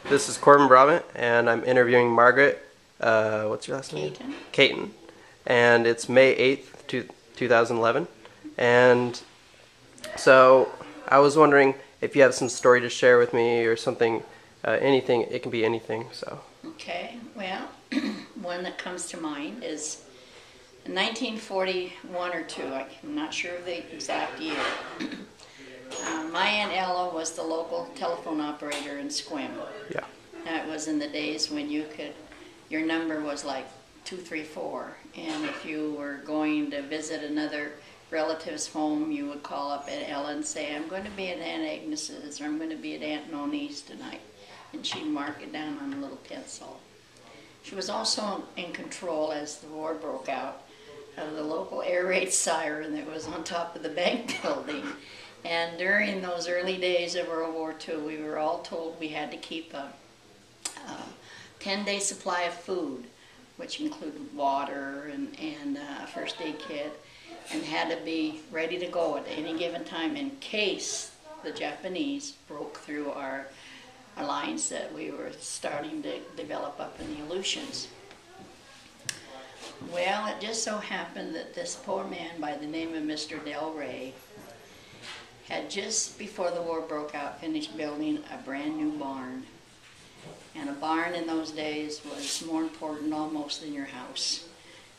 This is Corbin Brabant, and I'm interviewing Margaret. What's your last name? Caton. And it's May 8th, 2011. And so I was wondering if you have some story to share with me or something, anything. It can be anything. So. Okay. Well, one that comes to mind is 1941 or 2. I'm not sure of the exact year. My Aunt Ella was the local telephone operator in Sequim. Yeah. That was in the days when your number was like 234, and if you were going to visit another relative's home, you would call up at Ella and say, I'm going to be at Aunt Agnes's, or I'm going to be at Aunt Noni's tonight. And she'd mark it down on a little pencil. She was also in control, as the war broke out, of the local air raid siren that was on top of the bank building. And during those early days of World War II, we were all told we had to keep a 10-day supply of food, which included water and a first aid kit, and had to be ready to go at any given time in case the Japanese broke through our lines that we were starting to develop up in the Aleutians. Well, it just so happened that this poor man by the name of Mr. Del Rey had just before the war broke out finished building a brand new barn. And a barn in those days was more important almost than your house.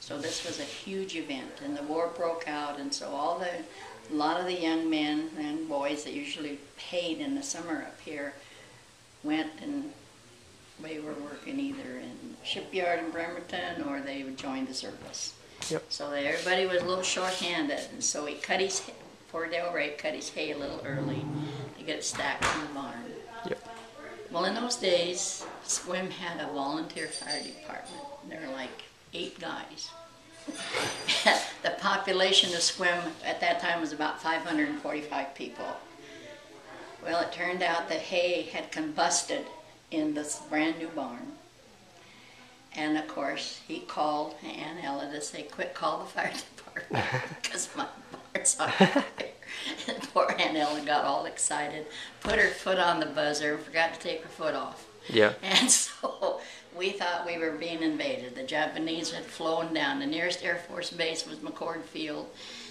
So this was a huge event, and the war broke out, and so a lot of the young men and boys that usually paid in the summer up here went, and they were working either in the shipyard in Bremerton or they would join the service. Yep. So everybody was a little short-handed, and so poor Del Rey cut his hay a little early to get it stacked in the barn. Yep. Well, in those days, Sequim had a volunteer fire department. There were like 8 guys. The population of Sequim at that time was about 545 people. Well, it turned out that hay had combusted in this brand new barn. And of course, he called Aunt Ella to say, quick, call the fire department, because my barn's on fire. And poor Aunt Ella got all excited, put her foot on the buzzer, forgot to take her foot off. Yeah. And so we thought we were being invaded. The Japanese had flown down. The nearest Air Force base was McCord Field.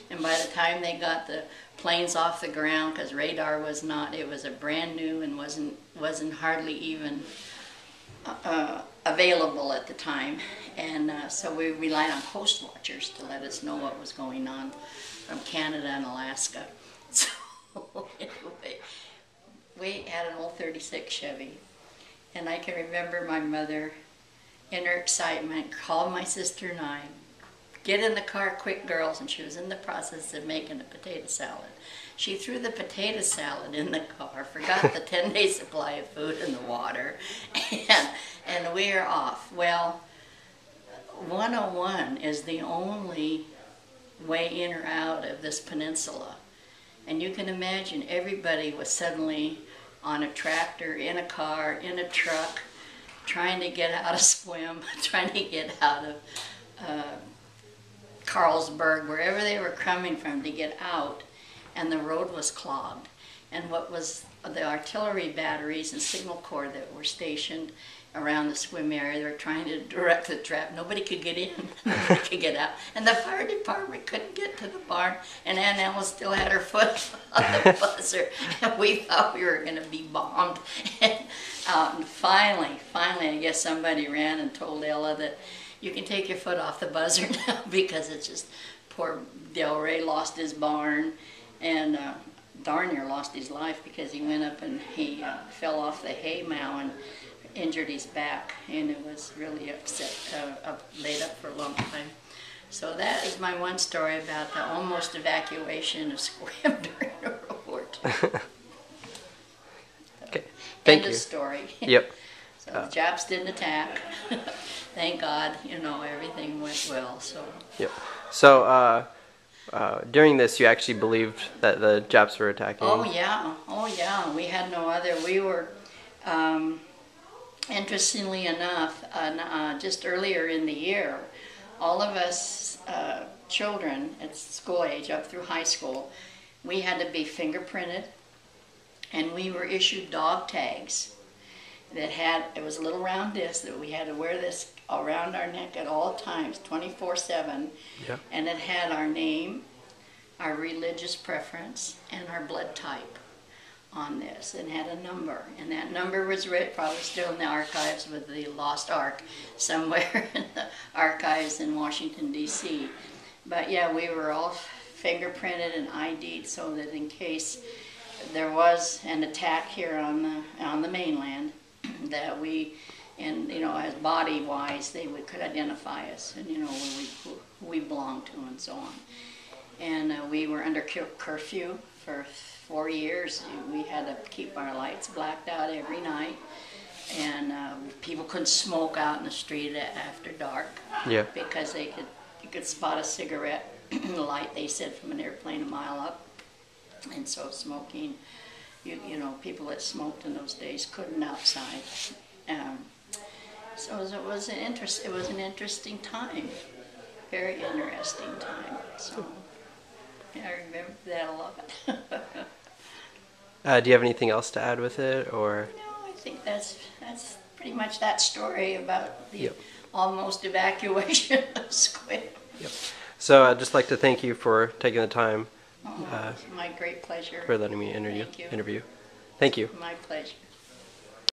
And by the time they got the planes off the ground, because radar was not, it was a brand new and wasn't hardly even available at the time. And so we relied on coast watchers to let us know what was going on from Canada and Alaska. So anyway, we had an old 36 Chevy. And I can remember my mother, in her excitement, called my sister and I, get in the car quick, girls, and she was in the process of making a potato salad. She threw the potato salad in the car, forgot the 10-day supply of food and the water, and we are off. Well, 101 is the only way in or out of this peninsula. And you can imagine everybody was suddenly on a tractor, in a car, in a truck, trying to get out of Sequim, trying to get out of Carlsberg, wherever they were coming from to get out, and the road was clogged. And what was the artillery batteries and signal corps that were stationed around the Sequim area, they were trying to direct the trap. Nobody could get in, nobody could get out. And the fire department couldn't get to the barn, and Aunt Ella still had her foot on the buzzer, and we thought we were going to be bombed. And finally, I guess somebody ran and told Ella that you can take your foot off the buzzer now, because it's just, poor Del Rey lost his barn, and darn near lost his life because he went up and he fell off the hay mow and injured his back, and it was really laid up for a long time. So that is my one story about the almost evacuation of Sequim during World War II. Okay, thank you. End of story. Yep. So the Japs didn't attack. Thank God, everything went well. So. Yep. So during this, you actually believed that the Japs were attacking? Oh yeah. We had no other. We were. Interestingly enough, just earlier in the year, all of us children at school age up through high school, we had to be fingerprinted, and we were issued dog tags. it was a little round disc that we had to wear this around our neck at all times, 24/7. Yeah. And it had our name, our religious preference, and our blood type on this, and had a number. And that number was written, probably still in the archives with the Lost Ark somewhere in the archives in Washington, D.C. But yeah, we were all fingerprinted and ID'd so that in case there was an attack here on the mainland, that we, and you know, as body wise, could identify us, and you know, who we belonged to and so on. And we were under curfew for 4 years. We had to keep our lights blacked out every night, and people couldn't smoke out in the street after dark. Yeah. Because you could spot a cigarette light, they said, from an airplane a mile up. And so smoking, you know, people that smoked in those days couldn't outside. So it was an interesting time, very interesting time. So yeah, I remember that a lot. Do you have anything else to add with it, or? No, I think that's pretty much that story about the Yep. almost evacuation of Squid. Yep. So I'd just like to thank you for taking the time. It's my great pleasure. For letting me interview. Thank you. Interview. Thank you. My pleasure.